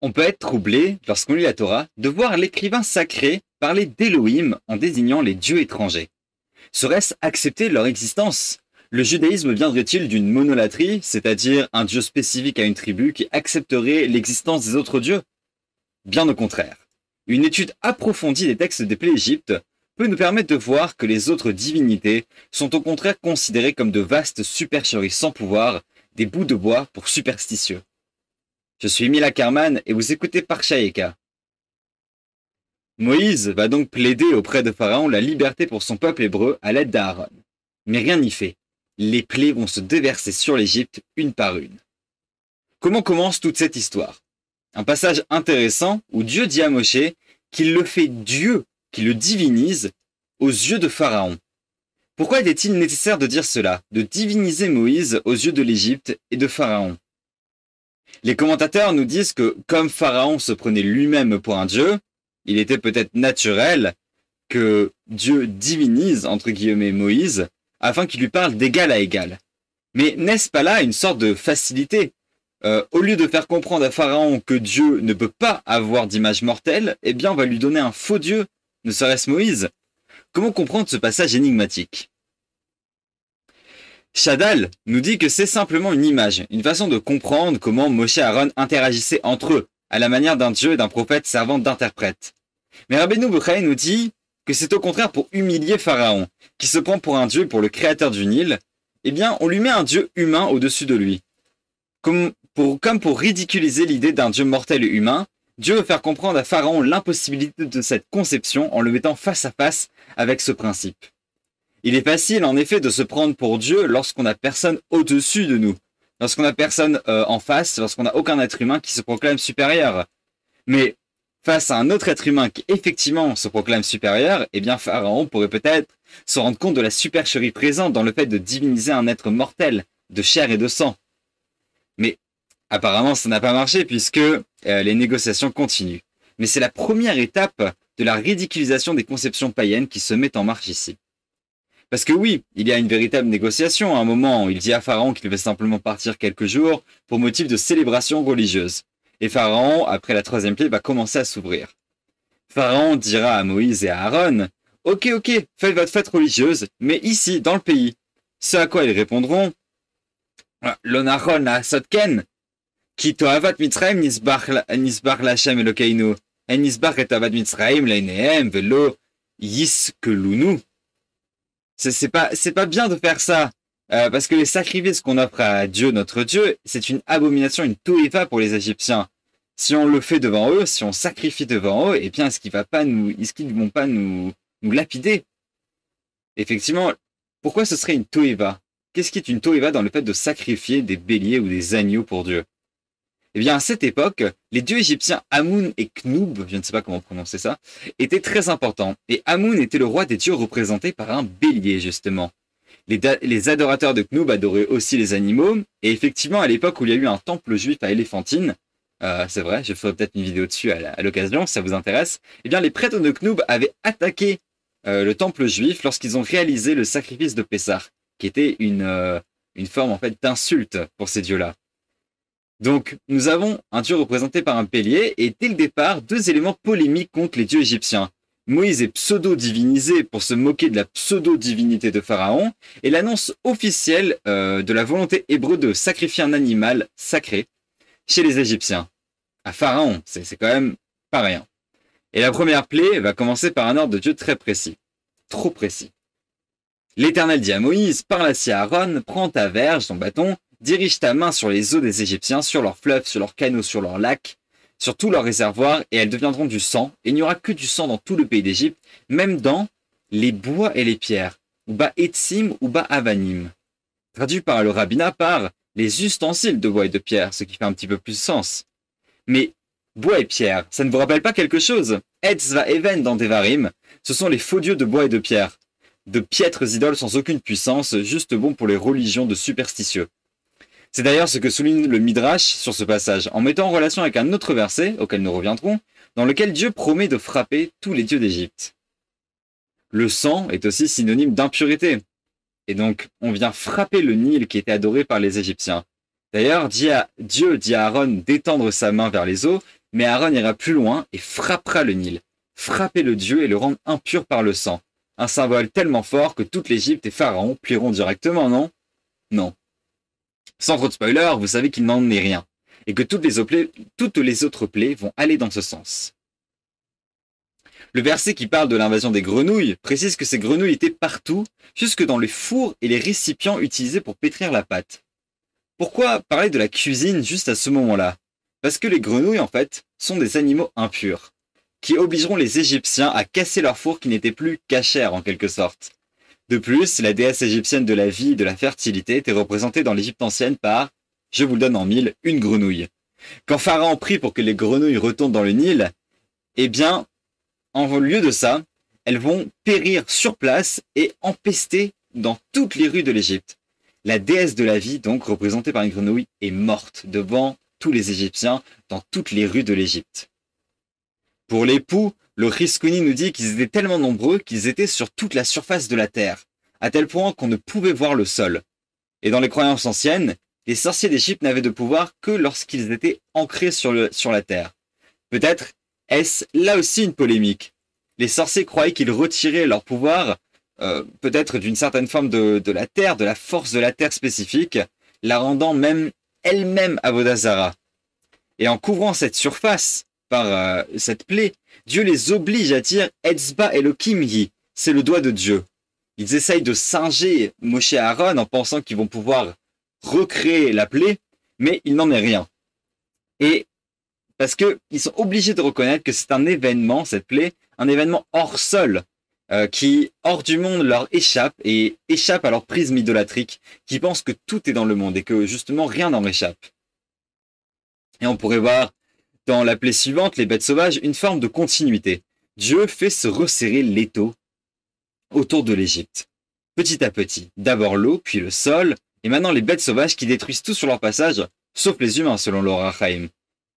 On peut être troublé, lorsqu'on lit la Torah, de voir l'écrivain sacré parler d'Élohim en désignant les dieux étrangers. Serait-ce accepter leur existence? Le judaïsme viendrait-il d'une monolatrie, c'est-à-dire un dieu spécifique à une tribu qui accepterait l'existence des autres dieux? Bien au contraire. Une étude approfondie des textes des plaies d'Égypte peut nous permettre de voir que les autres divinités sont au contraire considérées comme de vastes supercheries sans pouvoir, des bouts de bois pour superstitieux. Je suis Mila Kerman et vous écoutez Parshaïka. Moïse va donc plaider auprès de Pharaon la liberté pour son peuple hébreu à l'aide d'Aaron. Mais rien n'y fait. Les plaies vont se déverser sur l'Égypte une par une. Comment commence toute cette histoire? Un passage intéressant où Dieu dit à Moshe qu'il le fait Dieu, qu'il le divinise aux yeux de Pharaon. Pourquoi était-il nécessaire de dire cela, de diviniser Moïse aux yeux de l'Égypte et de Pharaon? Les commentateurs nous disent que comme Pharaon se prenait lui-même pour un dieu, il était peut-être naturel que Dieu divinise, entre guillemets, Moïse, afin qu'il lui parle d'égal à égal. Mais n'est-ce pas là une sorte de facilité? Au lieu de faire comprendre à Pharaon que Dieu ne peut pas avoir d'image mortelle, eh bien on va lui donner un faux Dieu, ne serait-ce Moïse. Comment comprendre ce passage énigmatique? Shadal nous dit que c'est simplement une image, une façon de comprendre comment Moshe et Aaron interagissaient entre eux, à la manière d'un dieu et d'un prophète servant d'interprète. Mais Rabbeinu Bechaye nous dit que c'est au contraire pour humilier Pharaon, qui se prend pour un dieu, pour le créateur du Nil, eh bien on lui met un dieu humain au-dessus de lui. Comme pour ridiculiser l'idée d'un dieu mortel et humain, Dieu veut faire comprendre à Pharaon l'impossibilité de cette conception en le mettant face à face avec ce principe. Il est facile en effet de se prendre pour Dieu lorsqu'on n'a personne au-dessus de nous, lorsqu'on n'a personne en face, lorsqu'on n'a aucun être humain qui se proclame supérieur. Mais face à un autre être humain qui effectivement se proclame supérieur, eh bien Pharaon pourrait peut-être se rendre compte de la supercherie présente dans le fait de diviniser un être mortel, de chair et de sang. Mais apparemment ça n'a pas marché puisque les négociations continuent. Mais c'est la première étape de la ridiculisation des conceptions païennes qui se met en marche ici. Parce que oui, il y a une véritable négociation à un moment. Il dit à Pharaon qu'il va simplement partir quelques jours pour motif de célébration religieuse. Et Pharaon, après la troisième plaie, va commencer à s'ouvrir. Pharaon dira à Moïse et à Aaron, « Ok, faites votre fête religieuse, mais ici, dans le pays. » Ce à quoi ils répondront, « L'onachon la sotken, ki toavat mitzrayim nisbar l'Hashem Elokeinu, en nisbar et toavat mitzrayim l'ainehem velo yiskelunu. » C'est pas bien de faire ça, parce que les sacrifices qu'on offre à Dieu, notre Dieu, c'est une abomination, une toéva pour les Égyptiens. Si on le fait devant eux, si on sacrifie devant eux, eh bien, est-ce qu'ils ne vont pas nous lapider? Effectivement, pourquoi ce serait une toéva? Qu'est-ce qui est une toéva dans le fait de sacrifier des béliers ou des agneaux pour Dieu? Eh bien, à cette époque, les dieux égyptiens Amun et Khnub, je ne sais pas comment prononcer ça, étaient très importants. Et Amun était le roi des dieux représenté par un bélier, justement. Les adorateurs de Khnub adoraient aussi les animaux. Et effectivement, à l'époque où il y a eu un temple juif à Éléphantine, c'est vrai, je ferai peut-être une vidéo dessus à l'occasion, si ça vous intéresse, eh bien, les prêtres de Khnub avaient attaqué le temple juif lorsqu'ils ont réalisé le sacrifice de Pessah, qui était une forme, en fait, d'insulte pour ces dieux-là. Donc, nous avons un dieu représenté par un bélier et dès le départ, deux éléments polémiques contre les dieux égyptiens. Moïse est pseudo-divinisé pour se moquer de la pseudo-divinité de Pharaon et l'annonce officielle de la volonté hébreu de sacrifier un animal sacré chez les Égyptiens. À Pharaon, c'est quand même pas rien. Et la première plaie va commencer par un ordre de Dieu très précis. Trop précis. L'Éternel dit à Moïse, parle ainsi à Aaron, prends ta verge, ton bâton, dirige ta main sur les eaux des Égyptiens, sur leurs fleuves, sur leurs canaux, sur leurs lacs, sur tous leurs réservoirs, et elles deviendront du sang. Et il n'y aura que du sang dans tout le pays d'Égypte, même dans les bois et les pierres, ou bas etzim ou bas avanim. Traduit par le rabbinat par les ustensiles de bois et de pierre, ce qui fait un petit peu plus sens. Mais bois et pierre, ça ne vous rappelle pas quelque chose? Etz va even dans Devarim, ce sont les faux dieux de bois et de pierre. De piètres idoles sans aucune puissance, juste bons pour les religions de superstitieux. C'est d'ailleurs ce que souligne le Midrash sur ce passage, en mettant en relation avec un autre verset, auquel nous reviendrons, dans lequel Dieu promet de frapper tous les dieux d'Égypte. Le sang est aussi synonyme d'impureté. Et donc, on vient frapper le Nil qui était adoré par les Égyptiens. D'ailleurs, Dieu dit à Aaron d'étendre sa main vers les eaux, Mais Aaron ira plus loin et frappera le Nil, frapper le dieu et le rendre impur par le sang. Un symbole tellement fort que toute l'Égypte et Pharaon plieront directement, non? Non. Sans trop de spoiler, vous savez qu'il n'en est rien, et que toutes les autres plaies vont aller dans ce sens. Le verset qui parle de l'invasion des grenouilles précise que ces grenouilles étaient partout, jusque dans les fours et les récipients utilisés pour pétrir la pâte. Pourquoi parler de la cuisine juste à ce moment-là? Parce que les grenouilles, en fait, sont des animaux impurs, qui obligeront les Égyptiens à casser leur four qui n'était plus cachère en quelque sorte. De plus, la déesse égyptienne de la vie et de la fertilité était représentée dans l'Égypte ancienne par, je vous le donne en mille, une grenouille. Quand Pharaon prie pour que les grenouilles retournent dans le Nil, eh bien, en lieu de ça, elles vont périr sur place et empester dans toutes les rues de l'Égypte. La déesse de la vie, donc représentée par une grenouille, est morte devant tous les Égyptiens dans toutes les rues de l'Égypte. Pour les poux, le Riskouni nous dit qu'ils étaient tellement nombreux qu'ils étaient sur toute la surface de la terre, à tel point qu'on ne pouvait voir le sol. Et dans les croyances anciennes, les sorciers d'Égypte n'avaient de pouvoir que lorsqu'ils étaient ancrés sur la terre. Peut-être est-ce là aussi une polémique. Les sorciers croyaient qu'ils retiraient leur pouvoir, peut-être d'une certaine forme de la terre, de la force de la terre spécifique, la rendant même elle-même Avodazara. Et en couvrant cette surface par cette plaie, Dieu les oblige à dire Etzba Elohim Yi, c'est le doigt de Dieu. Ils essayent de singer Moshe et Aaron en pensant qu'ils vont pouvoir recréer la plaie, mais il n'en est rien. Et parce qu'ils sont obligés de reconnaître que c'est un événement, cette plaie, un événement hors sol, qui, hors du monde, leur échappe et échappe à leur prisme idolâtrique, qui pense que tout est dans le monde et que justement rien n'en échappe. Et on pourrait voir dans la plaie suivante, les bêtes sauvages, une forme de continuité. Dieu fait se resserrer l'étau autour de l'Égypte. Petit à petit, d'abord l'eau, puis le sol, et maintenant les bêtes sauvages qui détruisent tout sur leur passage, sauf les humains selon l'Or HaChaim.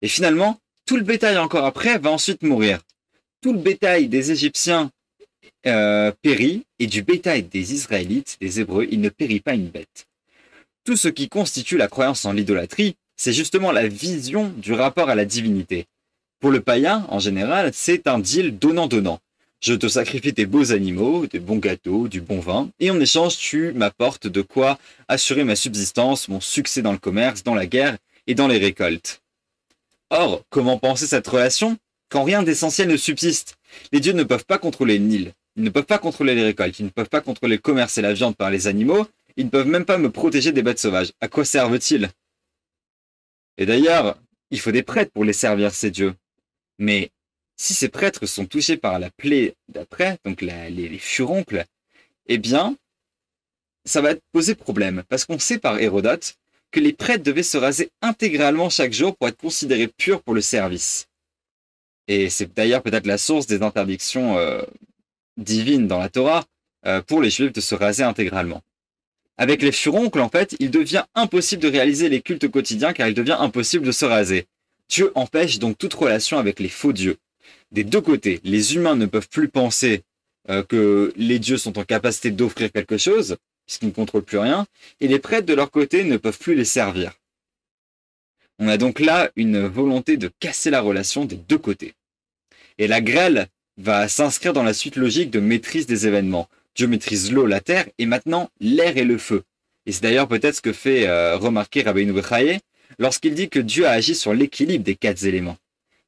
Et finalement, tout le bétail encore après va ensuite mourir. Tout le bétail des Égyptiens périt, et du bétail des Israélites, des Hébreux, il ne périt pas une bête. Tout ce qui constitue la croyance en l'idolâtrie, c'est justement la vision du rapport à la divinité. Pour le païen, en général, c'est un deal donnant-donnant. Je te sacrifie tes beaux animaux, des bons gâteaux, du bon vin, et en échange, tu m'apportes de quoi assurer ma subsistance, mon succès dans le commerce, dans la guerre et dans les récoltes. Or, comment penser cette relation quand rien d'essentiel ne subsiste? Les dieux ne peuvent pas contrôler le Nil, ils ne peuvent pas contrôler les récoltes, ils ne peuvent pas contrôler le commerce et la viande par les animaux, ils ne peuvent même pas me protéger des bêtes sauvages. À quoi servent-ils? Et d'ailleurs, il faut des prêtres pour les servir, ces dieux. Mais si ces prêtres sont touchés par la plaie d'après, donc les furoncles, eh bien, ça va poser problème. Parce qu'on sait par Hérodote que les prêtres devaient se raser intégralement chaque jour pour être considérés purs pour le service. Et c'est d'ailleurs peut-être la source des interdictions divines dans la Torah pour les Juifs de se raser intégralement. Avec les furoncles, en fait, il devient impossible de réaliser les cultes quotidiens car il devient impossible de se raser. Dieu empêche donc toute relation avec les faux dieux. Des deux côtés, les humains ne peuvent plus penser que les dieux sont en capacité d'offrir quelque chose, puisqu'ils ne contrôlent plus rien, et les prêtres de leur côté ne peuvent plus les servir. On a donc là une volonté de casser la relation des deux côtés. Et la grêle va s'inscrire dans la suite logique de maîtrise des événements. Dieu maîtrise l'eau, la terre, et maintenant l'air et le feu. Et c'est d'ailleurs peut-être ce que fait remarquer Rabbeinu Bechaye lorsqu'il dit que Dieu a agi sur l'équilibre des quatre éléments.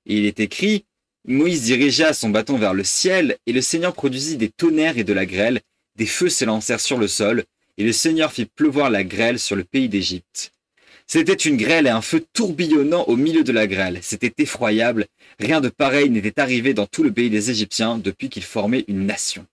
Et il est écrit, Moïse dirigea son bâton vers le ciel, et le Seigneur produisit des tonnerres et de la grêle, des feux s'élancèrent sur le sol, et le Seigneur fit pleuvoir la grêle sur le pays d'Égypte. C'était une grêle et un feu tourbillonnant au milieu de la grêle. C'était effroyable. Rien de pareil n'était arrivé dans tout le pays des Égyptiens depuis qu'ils formaient une nation.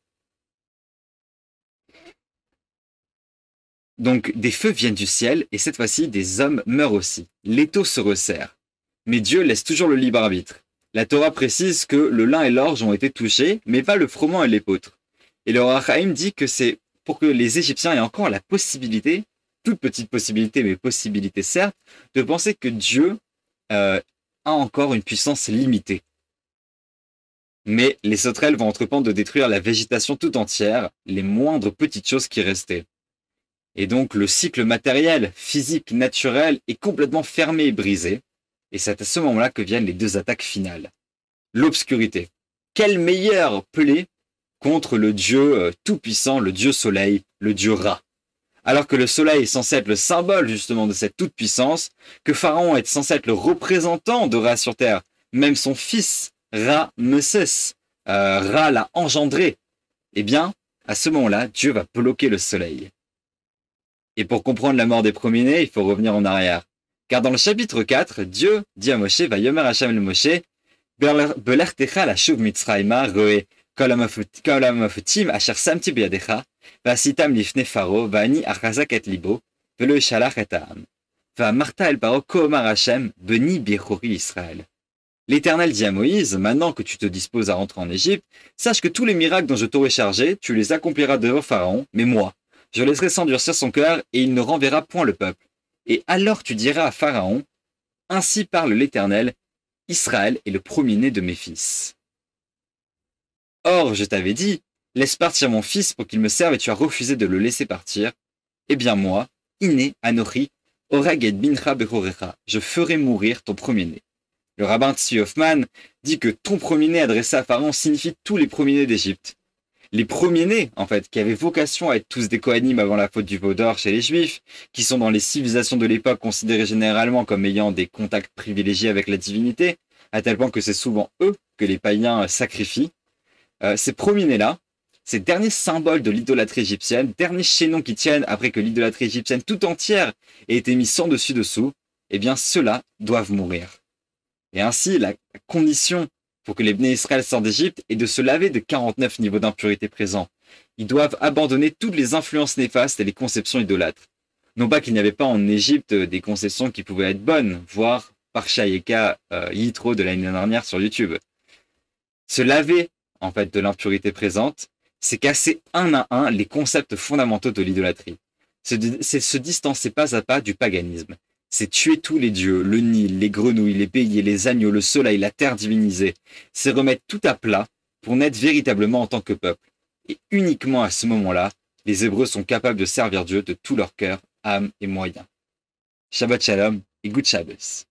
Donc des feux viennent du ciel et cette fois-ci des hommes meurent aussi. L'étau se resserre. Mais Dieu laisse toujours le libre arbitre. La Torah précise que le lin et l'orge ont été touchés, mais pas le froment et l'épeautre. Et le Or HaChaim dit que c'est pour que les Égyptiens aient encore la possibilité, toute petite possibilité, mais possibilité certes, de penser que Dieu a encore une puissance limitée. Mais les sauterelles vont entreprendre de détruire la végétation tout entière, les moindres petites choses qui restaient. Et donc le cycle matériel, physique, naturel est complètement fermé et brisé. Et c'est à ce moment-là que viennent les deux attaques finales. L'obscurité. Quel meilleur pelé contre le dieu tout-puissant, le dieu soleil, le dieu Ra. Alors que le soleil est censé être le symbole justement de cette toute-puissance, que Pharaon est censé être le représentant de Ra sur terre, même son fils, Ra-Mésès, Ra l'a engendré, eh bien, à ce moment-là, Dieu va bloquer le soleil. Et pour comprendre la mort des premiers-nés, il faut revenir en arrière. Car dans le chapitre 4, Dieu dit à Moshe, va yomer Hashem le Moshe, Belertecha la shuv mitzrayma roe kol hamafutim asher samti biyadecha vasitam lifne Pharaon vani achazak et libo velo yishalach et ha'am va'amarta el paro ko omar Hashem beni bichori Israël. L'Éternel dit à Moïse, maintenant que tu te disposes à rentrer en Égypte, sache que tous les miracles dont je t'aurai chargé, tu les accompliras devant Pharaon, mais moi, je laisserai s'endurcir son cœur et il ne renverra point le peuple. Et alors tu diras à Pharaon, ainsi parle l'Éternel, Israël est le premier-né de mes fils. Or, je t'avais dit, laisse partir mon fils pour qu'il me serve et tu as refusé de le laisser partir. Eh bien moi, Iné, Anochi, Orag et Bincha Bechorecha, je ferai mourir ton premier-né. Le rabbin Tzvi Hoffman dit que ton premier-né adressé à Pharaon signifie tous les premiers-nés d'Égypte. Les premiers-nés, en fait, qui avaient vocation à être tous des Kohanim avant la faute du veau d'or chez les Juifs, qui sont dans les civilisations de l'époque considérés généralement comme ayant des contacts privilégiés avec la divinité, à tel point que c'est souvent eux que les païens sacrifient. Ces premiers-nés-là, ces derniers symboles de l'idolâtrie égyptienne, derniers chaînons qui tiennent après que l'idolâtrie égyptienne tout entière ait été mise sans dessus-dessous, eh bien ceux-là doivent mourir. Et ainsi, la condition pour que les Bnei Israël sortent d'Égypte est de se laver de 49 niveaux d'impurité présents. Ils doivent abandonner toutes les influences néfastes et les conceptions idolâtres. Non pas qu'il n'y avait pas en Égypte des conceptions qui pouvaient être bonnes, voire Parsha Yeka Yitro de l'année dernière sur YouTube. Se laver, en fait, de l'impurité présente, c'est casser un à un les concepts fondamentaux de l'idolâtrie. C'est se distancer pas à pas du paganisme. C'est tuer tous les dieux, le Nil, les grenouilles, les béliers, les agneaux, le soleil, la terre divinisée. C'est remettre tout à plat pour naître véritablement en tant que peuple. Et uniquement à ce moment-là, les Hébreux sont capables de servir Dieu de tout leur cœur, âme et moyens. Shabbat Shalom et Good Shabbos.